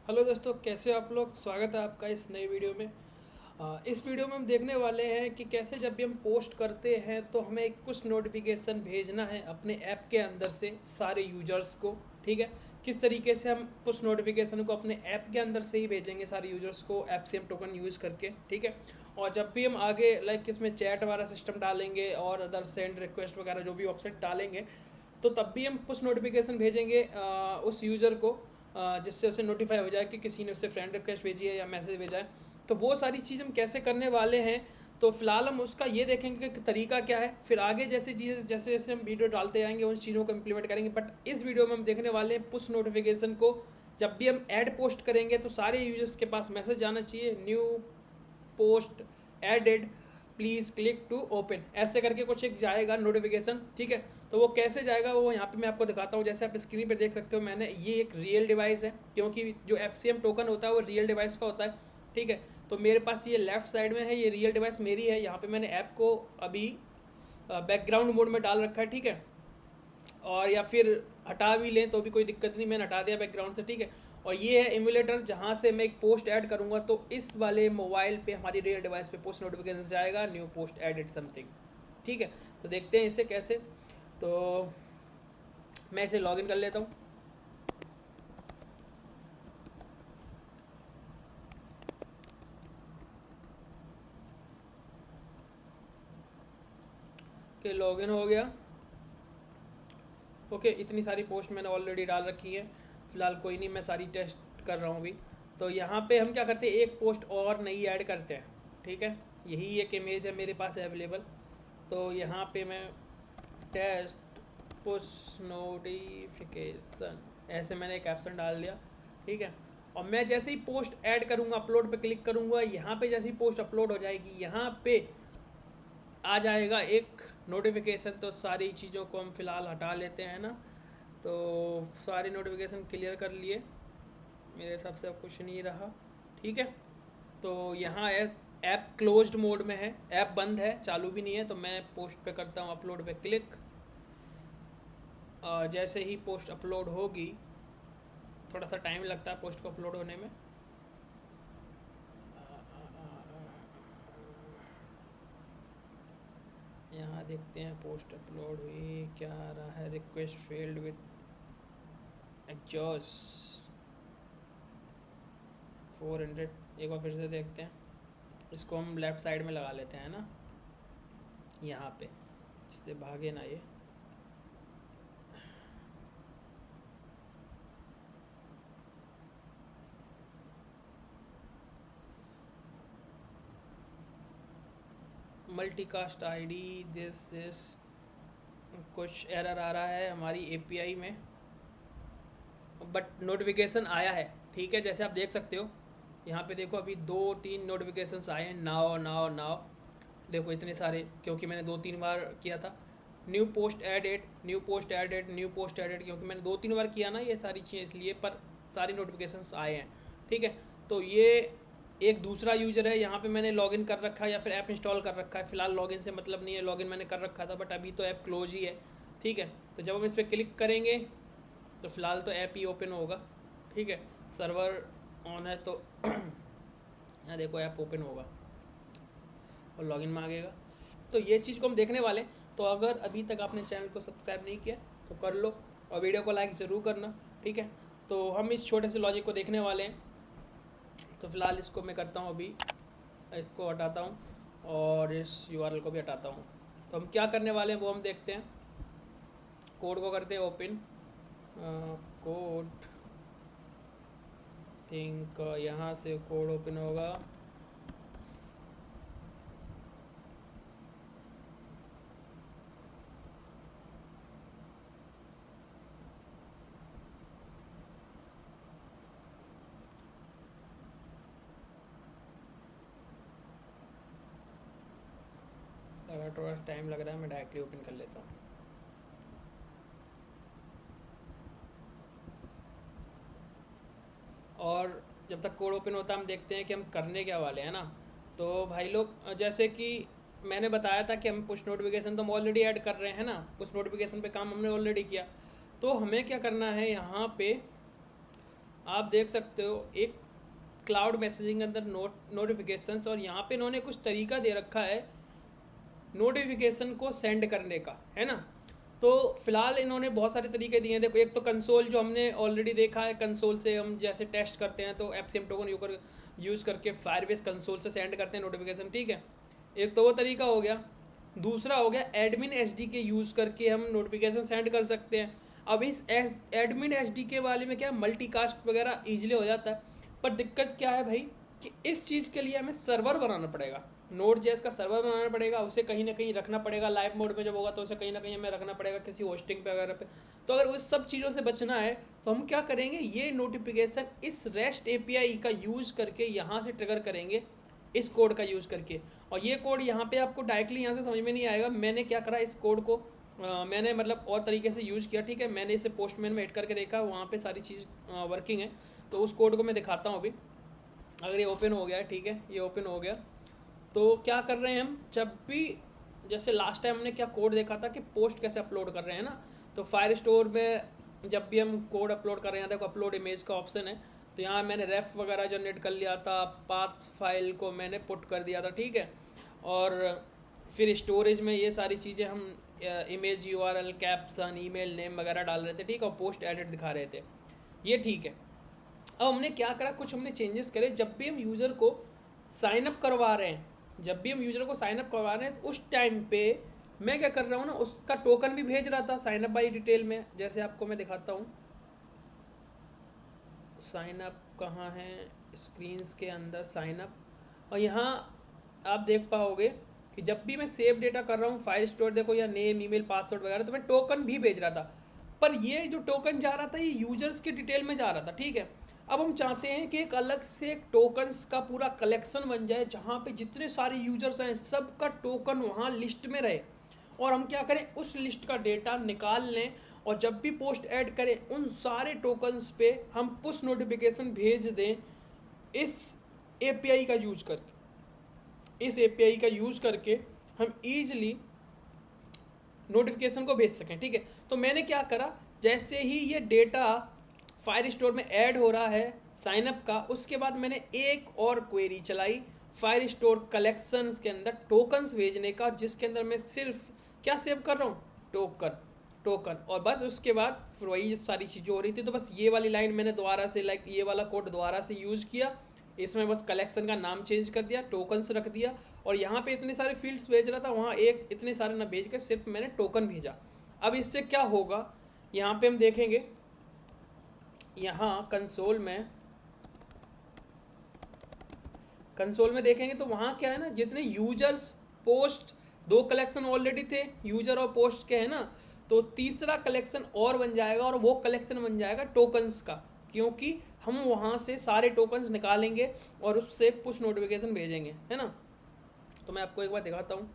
Hello दोस्तों, कैसे हो आप लोग। स्वागत है आपका इस नई वीडियो में। इस वीडियो में हम देखने वाले हैं कि कैसे जब भी हम पोस्ट करते हैं तो हमें एक कुछ नोटिफिकेशन भेजना है अपने ऐप के अंदर से सारे यूजर्स को। ठीक है, किस तरीके से हम पुश नोटिफिकेशन को अपने ऐप के अंदर से ही भेजेंगे सारे यूजर्स को एफसीएम टोकन यूज़ करके। ठीक है, और जब भी हम आगे लाइक इसमें चैट वाला सिस्टम डालेंगे और अदर सेंड रिक्वेस्ट वगैरह जो भी ऑप्शन डालेंगे तो तब भी हम पुश नोटिफिकेशन भेजेंगे उस यूज़र को, जिससे उसे नोटिफाई हो जाए कि किसी ने उससे फ्रेंड रिक्वेस्ट भेजी है या मैसेज भेजा है। तो वो सारी चीज़ हम कैसे करने वाले हैं, तो फिलहाल हम उसका ये देखेंगे कि तरीका क्या है। फिर आगे जैसे चीज़ जैसे जैसे हम वीडियो डालते जाएंगे उन चीज़ों को इम्प्लीमेंट करेंगे। बट इस वीडियो में हम देखने वाले हैं पुश नोटिफिकेशन को जब भी हम ऐड पोस्ट करेंगे तो सारे यूजर्स के पास मैसेज आना चाहिए, new post added, please click to open, ऐसे करके कुछ एक जाएगा नोटिफिकेशन। ठीक है, तो वो कैसे जाएगा वो यहाँ पे मैं आपको दिखाता हूँ। जैसे आप स्क्रीन पे देख सकते हो, मैंने ये एक रियल डिवाइस है क्योंकि जो एफसीएम टोकन होता है वो रियल डिवाइस का होता है। ठीक है, तो मेरे पास ये लेफ्ट साइड में है, ये रियल डिवाइस मेरी है। यहाँ पे मैंने ऐप को अभी बैकग्राउंड मोड में डाल रखा है। ठीक है, और या फिर हटा भी लें तो भी कोई दिक्कत नहीं, मैंने हटा दिया बैकग्राउंड से। ठीक है, और ये है इम्यूलेटर जहाँ से मैं एक पोस्ट ऐड करूँगा तो इस वाले मोबाइल पे हमारी रियल डिवाइस पे पोस्ट नोटिफिकेशन जाएगा, न्यू पोस्ट एडिट समथिंग। ठीक है, तो देखते हैं इसे कैसे। तो मैं इसे लॉगिन कर लेता हूँ। कि लॉगिन हो गया। ओके, इतनी सारी पोस्ट मैंने ऑलरेडी डाल रखी है। फिलहाल कोई नहीं, मैं सारी टेस्ट कर रहा हूँ अभी। तो यहाँ पे हम क्या करते हैं, एक पोस्ट और नई ऐड करते हैं। ठीक है, यही एक इमेज है मेरे पास अवेलेबल। तो यहाँ पे मैं टेस्ट पुश नोटिफिकेशन ऐसे मैंने एक कैप्शन डाल दिया। ठीक है, और मैं जैसे ही पोस्ट ऐड करूँगा, अपलोड पे क्लिक करूँगा, यहाँ पे जैसे ही पोस्ट अपलोड हो जाएगी यहाँ पे आ जाएगा एक नोटिफिकेशन। तो सारी चीज़ों को हम फिलहाल हटा लेते हैं ना। तो सारी नोटिफिकेशन क्लियर कर लिए, मेरे हिसाब से अब कुछ नहीं रहा। ठीक है, तो यहाँ ऐप क्लोज्ड मोड में है, ऐप बंद है, चालू भी नहीं है। तो मैं पोस्ट पे करता हूँ अपलोड पे क्लिक। जैसे ही पोस्ट अपलोड होगी, थोड़ा सा टाइम लगता है पोस्ट को अपलोड होने में। यहाँ देखते हैं पोस्ट अपलोड हुई, क्या आ रहा है, रिक्वेस्ट फेल्ड विथ एग्जॉस 400। एक बार फिर से देखते हैं, इसको हम लेफ़्ट साइड में लगा लेते हैं ना, यहाँ पे, जिससे भागे ना ये। मल्टीकास्ट आईडी दिस कुछ एरर आ रहा है हमारी एपीआई में, बट नोटिफिकेशन आया है। ठीक है, जैसे आप देख सकते हो यहाँ पे देखो, अभी 2-3 नोटिफिकेशंस आए हैं, नाव नाव नाव। देखो इतने सारे, क्योंकि मैंने 2-3 बार किया था। New post added, new post added, new post added, क्योंकि मैंने 2-3 बार किया ना ये सारी चीज़ें, इसलिए पर सारी नोटिफिकेशंस आए हैं। ठीक है, तो ये एक दूसरा यूज़र है, यहाँ पे मैंने लॉगिन कर रखा है या फिर ऐप इंस्टॉल कर रखा है। फिलहाल लॉगिन से मतलब नहीं है, लॉगिन मैंने कर रखा था बट अभी तो ऐप क्लोज ही है। ठीक है, तो जब हम इस पर क्लिक करेंगे तो फिलहाल तो ऐप ही ओपन होगा। ठीक है, सर्वर ऑन है तो यहाँ देखो ऐप ओपन होगा और लॉगिन मांगेगा। तो ये चीज़ को हम देखने वाले। तो अगर अभी तक आपने चैनल को सब्सक्राइब नहीं किया तो कर लो, और वीडियो को लाइक ज़रूर करना। ठीक है, तो हम इस छोटे से लॉजिक को देखने वाले हैं। तो फिलहाल इसको मैं करता हूँ अभी, इसको हटाता हूँ और इस यूआरएल को भी हटाता हूँ। तो हम क्या करने वाले हैं वो हम देखते हैं। कोड को करते हैं ओपन, कोड थिंक यहाँ से कोड ओपन होगा। अगर थोड़ा टाइम लग रहा है मैं डायरेक्टली ओपन कर लेता हूँ। और जब तक कोड ओपन होता है हम देखते हैं कि हम करने क्या वाले हैं ना। तो भाई लोग, जैसे कि मैंने बताया था कि हम पुश नोटिफिकेशन तो हम ऑलरेडी ऐड कर रहे हैं ना, पुश नोटिफिकेशन पे काम हमने ऑलरेडी किया। तो हमें क्या करना है, यहाँ पे आप देख सकते हो एक क्लाउड मैसेजिंग के अंदर नोटिफिकेशंस, और यहाँ पे इन्होंने कुछ तरीका दे रखा है नोटिफिकेशन को सेंड करने का, है ना। तो फिलहाल इन्होंने बहुत सारे तरीके दिए हैं। देखो, एक तो कंसोल जो हमने ऑलरेडी देखा है, कंसोल से हम जैसे टेस्ट करते हैं तो एफसीएम टोकन यूज़ करके फायरबेस कंसोल से सेंड करते हैं नोटिफिकेशन, ठीक है। एक तो वो तरीका हो गया। दूसरा हो गया एडमिन एसडीके यूज़ करके हम नोटिफिकेशन सेंड कर सकते हैं। अब इस एडमिन एसडीके वाले में क्या मल्टीकास्ट वगैरह ईजिली हो जाता है, पर दिक्कत क्या है भाई कि इस चीज़ के लिए हमें सर्वर बनाना पड़ेगा, नोड जेएस का सर्वर बनाना पड़ेगा, उसे कहीं ना कहीं रखना पड़ेगा। लाइव मोड में जब होगा तो उसे कहीं ना कहीं हमें रखना पड़ेगा किसी होस्टिंग पे वगैरह पे। तो अगर उस सब चीज़ों से बचना है तो हम क्या करेंगे, ये नोटिफिकेशन इस रेस्ट एपीआई का यूज़ करके यहाँ से ट्रिगर करेंगे, इस कोड का यूज़ करके। और ये कोड यहाँ पे आपको डायरेक्टली यहाँ से समझ में नहीं आएगा। मैंने क्या करा, इस कोड को मैंने मतलब और तरीके से यूज़ किया, ठीक है। मैंने इसे पोस्टमैन में ऐड करके देखा, वहाँ पे सारी चीज़ वर्किंग है। तो उस कोड को मैं दिखाता हूँ अभी। अगर ये ओपन हो गया है, ठीक है, ये ओपन हो गया। तो क्या कर रहे हैं हम, जब भी जैसे लास्ट टाइम हमने क्या कोड देखा था कि पोस्ट कैसे अपलोड कर रहे हैं ना, तो फायर स्टोर में जब भी हम कोड अपलोड कर रहे हैं, देखो अपलोड इमेज का ऑप्शन है, तो यहाँ मैंने रेफ वगैरह जनरेट कर लिया था, पाथ फाइल को मैंने पुट कर दिया था, ठीक है। और फिर स्टोरेज में ये सारी चीज़ें हम image URL caption email name वगैरह डाल रहे थे, ठीक है, और पोस्ट एडिट दिखा रहे थे, ये ठीक है। अब हमने क्या करा, कुछ हमने चेंजेस करे। जब भी हम यूज़र को साइन अप करवा रहे हैं, जब भी हम यूज़र को साइन अप करवा रहे हैं, तो उस टाइम पे मैं क्या कर रहा हूँ ना, उसका टोकन भी भेज रहा था साइन अप बाई डिटेल में। जैसे आपको मैं दिखाता हूँ, साइन अप कहाँ है, स्क्रीन्स के अंदर साइन अप, और यहाँ आप देख पाओगे कि जब भी मैं सेव डेटा कर रहा हूँ फाइल स्टोर, देखो या नेम ईमेल पासवर्ड वगैरह, तो मैं टोकन भी भेज रहा था। पर ये जो टोकन जा रहा था ये यूजर्स के डिटेल में जा रहा था, ठीक है। अब हम चाहते हैं कि एक अलग से एक टोकन्स का पूरा कलेक्शन बन जाए, जहाँ पे जितने सारे यूजर्स हैं सबका टोकन वहाँ लिस्ट में रहे, और हम क्या करें, उस लिस्ट का डेटा निकाल लें, और जब भी पोस्ट ऐड करें उन सारे टोकन्स पे हम पुश नोटिफिकेशन भेज दें इस एपीआई का यूज करके। इस एपीआई का यूज करके हम ईजिली नोटिफिकेशन को भेज सकें, ठीक है। तो मैंने क्या करा, जैसे ही ये डेटा फायर स्टोर में ऐड हो रहा है साइन अप का, उसके बाद मैंने एक और क्वेरी चलाई फायर स्टोर कलेक्शंस के अंदर टोकन्स भेजने का, जिसके अंदर मैं सिर्फ क्या सेव कर रहा हूँ, टोकन। और बस उसके बाद फिर वही सारी चीज़ें हो रही थी। तो बस ये वाली लाइन मैंने दोबारा से ये वाला कोड दोबारा से यूज़ किया, इसमें बस कलेक्शन का नाम चेंज कर दिया, टोकन्स रख दिया, और यहाँ पे इतने सारे फील्ड्स भेज रहा था, वहाँ एक इतने सारे ना भेज के सिर्फ मैंने टोकन भेजा। अब इससे क्या होगा, यहाँ पे हम देखेंगे, यहाँ कंसोल में देखेंगे तो वहाँ क्या है ना, जितने यूजर्स पोस्ट, दो कलेक्शन ऑलरेडी थे यूजर और पोस्ट के, है ना, तो तीसरा कलेक्शन और बन जाएगा, और वो कलेक्शन बन जाएगा टोकन्स का, क्योंकि हम वहाँ से सारे टोकन्स निकालेंगे और उससे पुश नोटिफिकेशन भेजेंगे, है ना। तो मैं आपको एक बार दिखाता हूँ।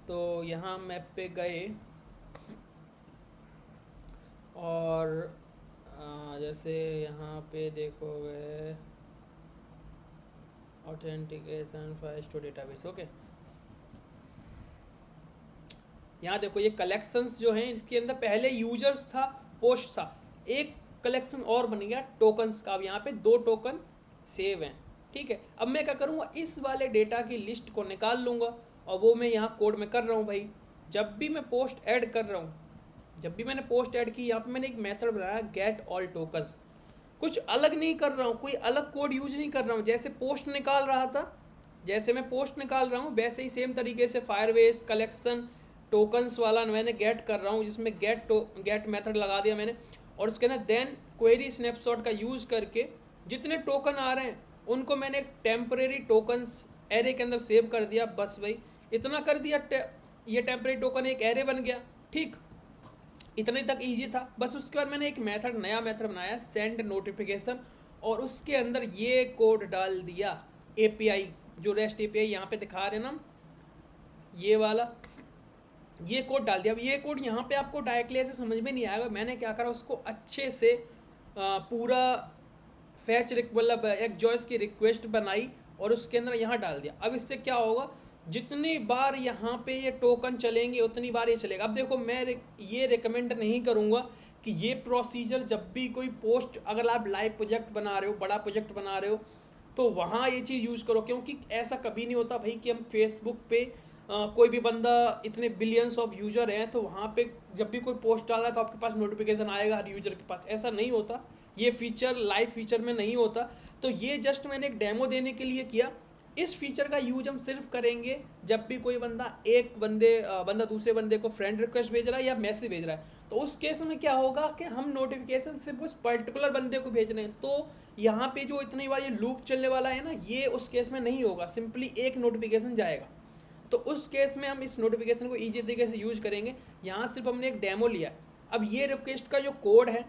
तो यहाँ मैप पे गए, और जैसे यहाँ पे देखोगे authentication file to database, okay. यहाँ देखो ये कलेक्शंस जो हैं, इसके अंदर पहले यूजर्स था, पोस्ट था, एक कलेक्शन और बन गया टोकन्स का। अब यहाँ पे 2 टोकन सेव हैं, ठीक है। अब मैं क्या करूँगा, इस वाले डेटा की लिस्ट को निकाल लूँगा, और वो मैं यहाँ कोड में कर रहा हूँ भाई। जब भी मैं पोस्ट ऐड कर रहा हूँ, जब भी मैंने पोस्ट ऐड की, यहाँ पे मैंने एक मेथड बनाया गेट ऑल टोकन्स। कुछ अलग नहीं कर रहा हूँ, कोई अलग कोड यूज नहीं कर रहा हूँ। जैसे पोस्ट निकाल रहा था, जैसे मैं पोस्ट निकाल रहा हूँ, वैसे ही सेम तरीके से फायरबेस कलेक्शन टोकन्स वाला मैंने गेट कर रहा हूँ, जिसमें गेट मेथड लगा दिया मैंने, और उसके अंदर देन क्वेरी स्नैपशॉट का यूज़ करके जितने टोकन आ रहे हैं उनको मैंने एक टेम्परेरी टोकन्स एरे के अंदर सेव कर दिया। बस भाई इतना कर दिया, ये टेम्परेरी टोकन एक एरे बन गया, ठीक, इतने तक इजी था। बस उसके बाद मैंने एक नया मेथड बनाया सेंड नोटिफिकेशन, और उसके अंदर ये कोड डाल दिया, एपीआई जो रेस्ट एपीआई यहाँ पे दिखा रहे ना, ये वाला ये कोड डाल दिया। अब ये कोड यहाँ पे आपको डायरेक्टली ऐसे समझ में नहीं आएगा। मैंने क्या करा, उसको अच्छे से पूरा फैच मतलब एक जॉइस की रिक्वेस्ट बनाई और उसके अंदर यहाँ डाल दिया। अब इससे क्या होगा, जितनी बार यहाँ पे ये टोकन चलेंगे उतनी बार ये चलेगा। अब देखो मैं ये रिकमेंड नहीं करूँगा कि ये प्रोसीजर जब भी कोई पोस्ट, अगर आप लाइव प्रोजेक्ट बना रहे हो, बड़ा प्रोजेक्ट बना रहे हो, तो वहाँ ये चीज़ यूज़ करो। क्योंकि ऐसा कभी नहीं होता भाई कि हम फेसबुक पे कोई भी बंदा, इतने बिलियंस ऑफ यूज़र हैं, तो वहाँ पे जब भी कोई पोस्ट डाला है तो आपके पास नोटिफिकेशन आएगा हर यूज़र के पास, ऐसा नहीं होता। ये फीचर लाइव फीचर में नहीं होता। तो ये जस्ट मैंने एक डेमो देने के लिए किया। इस फीचर का यूज हम सिर्फ करेंगे जब भी कोई बंदा बंदा दूसरे बंदे को फ्रेंड रिक्वेस्ट भेज रहा है या मैसेज भेज रहा है, तो उस केस में क्या होगा कि हम नोटिफिकेशन सिर्फ उस पर्टिकुलर बंदे को भेज रहे हैं। तो यहाँ पे जो इतनी बार ये लूप चलने वाला है ना, ये उस केस में नहीं होगा, सिंपली एक नोटिफिकेशन जाएगा। तो उस केस में हम इस नोटिफिकेशन को ईजी तरीके से यूज करेंगे। यहाँ सिर्फ हमने एक डेमो लिया। अब ये रिक्वेस्ट का जो कोड है,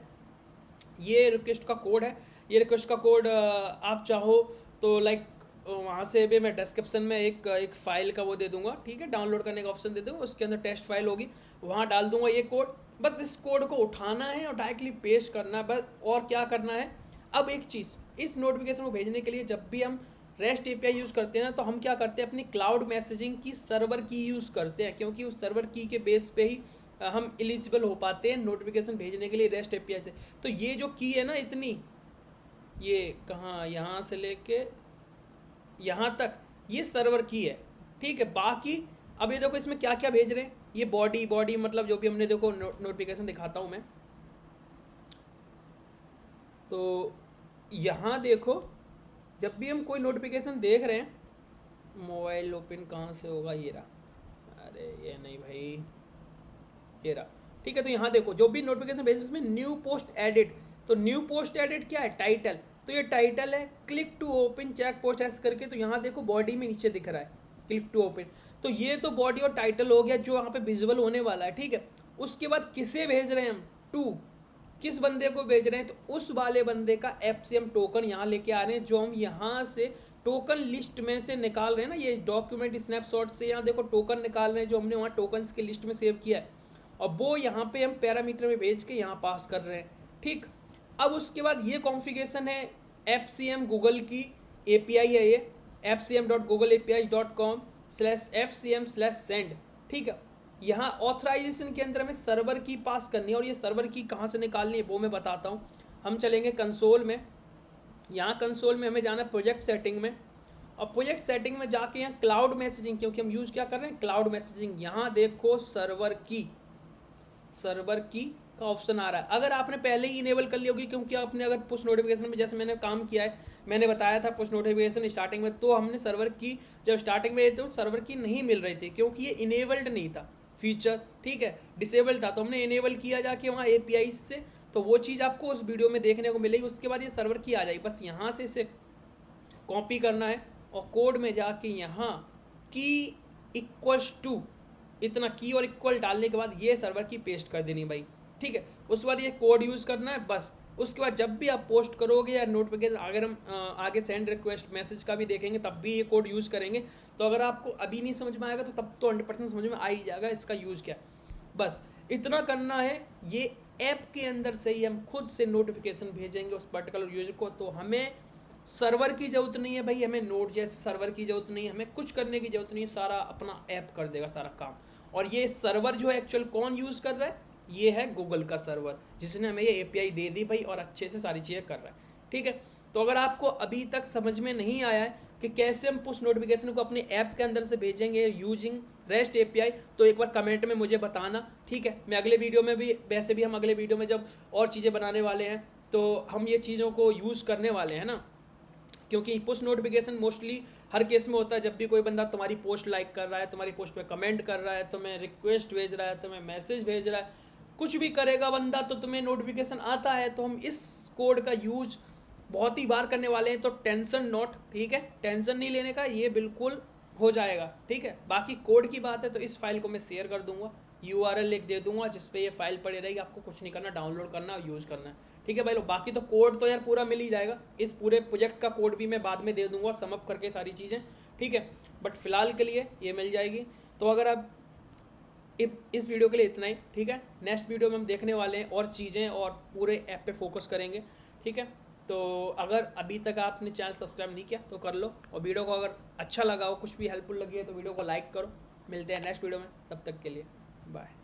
ये रिक्वेस्ट का कोड है, ये रिक्वेस्ट का कोड आप चाहो तो लाइक वहाँ से भी मैं डिस्क्रिप्शन में एक फाइल का वो दे दूंगा, ठीक है, डाउनलोड करने का ऑप्शन दे दूंगा, उसके अंदर टेस्ट फाइल होगी, वहाँ डाल दूंगा ये कोड। बस इस कोड को उठाना है और डायरेक्टली पेस्ट करना है बस, और क्या करना है। अब एक चीज़, इस नोटिफिकेशन को भेजने के लिए जब भी हम रेस्ट एपीआई यूज़ करते हैं ना, तो हम क्या करते हैं, अपनी क्लाउड मैसेजिंग की सर्वर की यूज़ करते हैं, क्योंकि उस सर्वर की के बेस पे ही हम एलिजिबल हो पाते हैं नोटिफिकेशन भेजने के लिए रेस्ट एपीआई से। तो ये जो की है ना इतनी, ये कहाँ, यहाँ से लेके यहाँ तक ये सर्वर की है, ठीक है। बाकी अब ये देखो इसमें क्या क्या भेज रहे हैं, ये बॉडी मतलब जो भी हमने देखो नोटिफिकेशन दिखाता हूँ मैं, तो यहाँ देखो जब भी हम कोई नोटिफिकेशन देख रहे हैं, मोबाइल ओपन कहाँ से होगा, ये रहा, अरे ये नहीं भाई, ये रहा, ठीक है। तो यहाँ देखो जो भी नोटिफिकेशन भेजे इसमें न्यू पोस्ट एडिट, तो न्यू पोस्ट एडिट क्या है, टाइटल, तो ये टाइटल है click to open check post ऐसे करके। तो यहाँ देखो बॉडी में नीचे दिख रहा है क्लिक टू ओपन, तो ये तो बॉडी और टाइटल हो गया जो यहाँ पे विजुअल होने वाला है, ठीक है। उसके बाद किसे भेज रहे हैं हम, टू, किस बंदे को भेज रहे हैं, तो उस वाले बंदे का एफसीएम टोकन यहाँ लेके आ रहे हैं, जो हम यहाँ से टोकन लिस्ट में से निकाल रहे हैं ना, ये डॉक्यूमेंट स्नैपशॉट से यहाँ देखो टोकन निकाल रहे हैं जो हमने वहाँ टोकन्स की लिस्ट में सेव किया है, और वो यहाँ पे हम पैरामीटर में भेज के यहाँ पास कर रहे हैं, ठीक। अब उसके बाद ये कॉन्फ़िगरेशन है एफसीएम गूगल की एपीआई है, ये fcm.googleapi.com/fcm/send, ठीक है। यहाँ ऑथराइजेशन के अंदर हमें सर्वर की पास करनी है, और ये सर्वर की कहाँ से निकालनी है वो मैं बताता हूँ। हम चलेंगे कंसोल में, यहाँ कंसोल में हमें जाना है प्रोजेक्ट सेटिंग में, और प्रोजेक्ट सेटिंग में जाके यहाँ क्लाउड मैसेजिंग, क्योंकि हम यूज़ क्या कर रहे हैं, क्लाउड मैसेजिंग, यहाँ देखो सर्वर की का ऑप्शन आ रहा है। अगर आपने पहले ही इनेबल कर ली होगी, क्योंकि आपने अगर पुश नोटिफिकेशन में जैसे मैंने काम किया है, मैंने बताया था पुश नोटिफिकेशन स्टार्टिंग में, तो हमने सर्वर की जब स्टार्टिंग में तो सर्वर की नहीं मिल रही थी, क्योंकि ये इनेबल्ड नहीं था फीचर, ठीक है, डिसेबल था। तो हमने इनेबल किया जाके वहाँ एपीआई से, तो वो चीज़ आपको उस वीडियो में देखने को मिलेगी। उसके बाद ये सर्वर की आ जाएगी, बस यहाँ से इसे कॉपी करना है और कोड में जाके यहाँ की इक्वल्स टू, इतना की और इक्वल डालने के बाद ये सर्वर की पेस्ट कर देनी भाई, ठीक है। उसके बाद ये कोड यूज़ करना है बस। उसके बाद जब भी आप पोस्ट करोगे या नोटिफिकेशन, अगर हम आगे सेंड रिक्वेस्ट मैसेज का भी देखेंगे तब भी ये कोड यूज़ करेंगे। तो अगर आपको अभी नहीं समझ में आएगा तो तब तो 100% समझ में आ ही जाएगा इसका यूज़ क्या। बस इतना करना है, ये ऐप के अंदर से ही हम खुद से नोटिफिकेशन भेजेंगे उस पर्टिकुलर यूजर को। तो हमें सर्वर की ज़रूरत नहीं है भाई, हमें नोट जैसे सर्वर की ज़रूरत नहीं है, हमें कुछ करने की ज़रूरत नहीं है, सारा अपना ऐप कर देगा सारा काम। और ये सर्वर जो है एक्चुअल कौन यूज़ कर रहा है, ये है गूगल का सर्वर, जिसने हमें ये एपीआई दे दी भाई, और अच्छे से सारी चीज़ें कर रहा है, ठीक है। तो अगर आपको अभी तक समझ में नहीं आया है कि कैसे हम पुश नोटिफिकेशन को अपने ऐप के अंदर से भेजेंगे यूजिंग रेस्ट एपीआई, तो एक बार कमेंट में मुझे बताना, ठीक है। मैं अगले वीडियो में भी, वैसे भी हम अगले वीडियो में जब और चीज़ें बनाने वाले हैं तो हम ये चीज़ों को यूज़ करने वाले हैं ना, क्योंकि पुश नोटिफिकेशन मोस्टली हर केस में होता है। जब भी कोई बंदा तुम्हारी पोस्ट लाइक कर रहा है, तुम्हारी पोस्ट पे कमेंट कर रहा है, तुम्हें रिक्वेस्ट भेज रहा है, तुम्हें मैसेज भेज रहा है, कुछ भी करेगा बंदा तो तुम्हें नोटिफिकेशन आता है। तो हम इस कोड का यूज बहुत ही बार करने वाले हैं, तो टेंशन नॉट, ठीक है, टेंशन नहीं लेने का, ये बिल्कुल हो जाएगा, ठीक है। बाकी कोड की बात है तो इस फाइल को मैं शेयर कर दूंगा, यूआरएल लिख दे दूंगा जिसपे ये फाइल पड़ी रहेगी, आपको कुछ नहीं करना, डाउनलोड करना और यूज़ करना है, ठीक है भाई लोग। बाकी तो कोड तो यार पूरा मिल ही जाएगा, इस पूरे प्रोजेक्ट का कोड भी मैं बाद में दे दूंगा समअप करके सारी चीज़ें, ठीक है। बट फिलहाल के लिए ये मिल जाएगी। तो अगर आप इस वीडियो के लिए इतना ही, ठीक है। नेक्स्ट वीडियो में हम देखने वाले हैं और चीज़ें और पूरे ऐप पे फोकस करेंगे, ठीक है। तो अगर अभी तक आपने चैनल सब्सक्राइब नहीं किया तो कर लो, और वीडियो को अगर अच्छा लगा हो, कुछ भी हेल्पफुल लगी है तो वीडियो को लाइक करो। मिलते हैं नेक्स्ट वीडियो में, तब तक के लिए बाय।